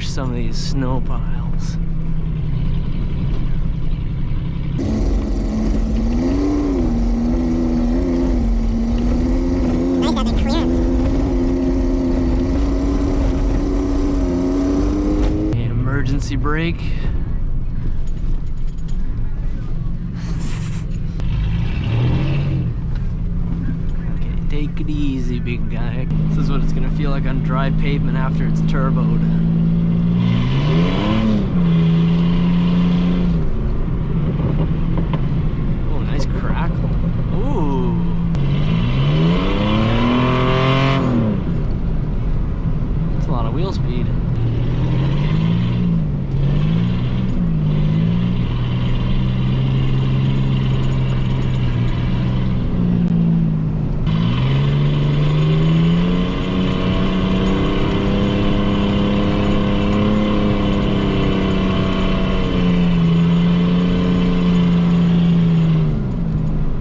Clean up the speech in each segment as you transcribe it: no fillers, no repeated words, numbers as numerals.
push some of these snow piles. Nice having clearance. Emergency brake. Take it easy, big guy. This is what it's gonna feel like on dry pavement after it's turboed. Oh, nice crackle. Ooh. That's a lot of wheel speed.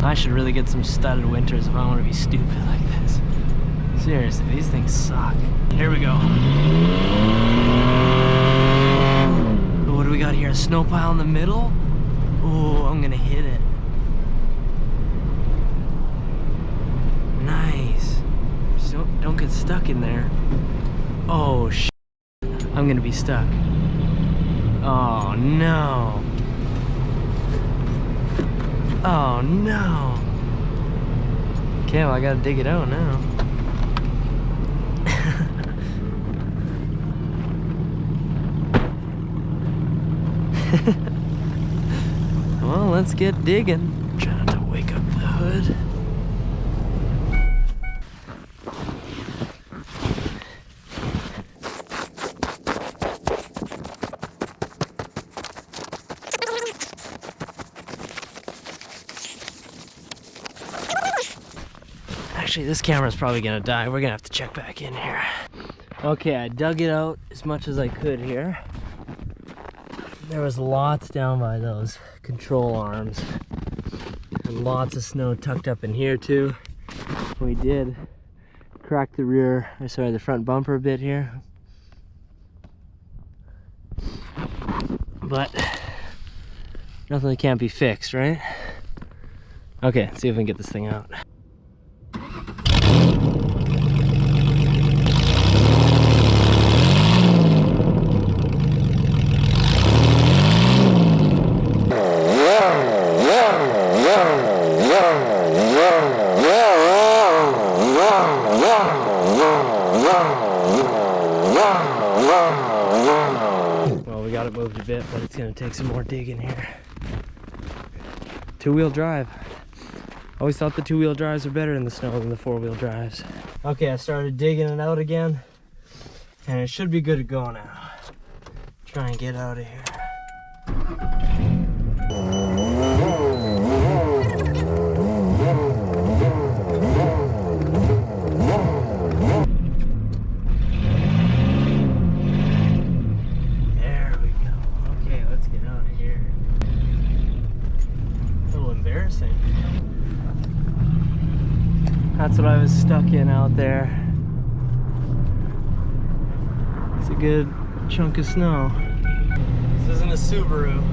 I should really get some studded winters if I want to be stupid like this. Seriously, these things suck. Here we go. What do we got here? A snow pile in the middle? Oh, I'm gonna hit it. Nice. Just don't get stuck in there. Oh, shit. I'm gonna be stuck. Oh, no. Oh no. Okay, well I gotta dig it out now. Well, let's get digging. Try not to wake up the hood. Actually, this camera's probably gonna die. We're gonna have to check back in here. Okay, I dug it out as much as I could here. There was lots down by those control arms. And lots of snow tucked up in here too. We did crack the the front bumper a bit here. But nothing that can't be fixed, right? Okay, let's see if we can get this thing out. Well, we got it moved a bit, but it's gonna take some more digging here. Two-wheel drive. Always thought the two-wheel drives were better in the snow than the four-wheel drives. Okay, I started digging it out again, and it should be good to go now. Try and get out of here. There we go. Okay, let's get out of here. A little embarrassing. That's what I was stuck in out there. It's a good chunk of snow. This isn't a Subaru.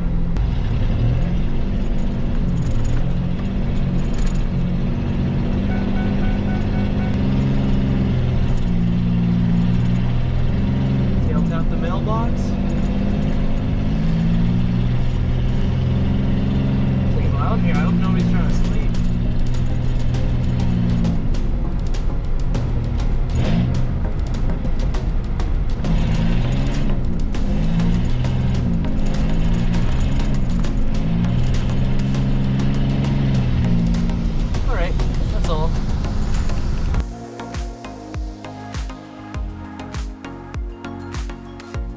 Tail tap the mailbox.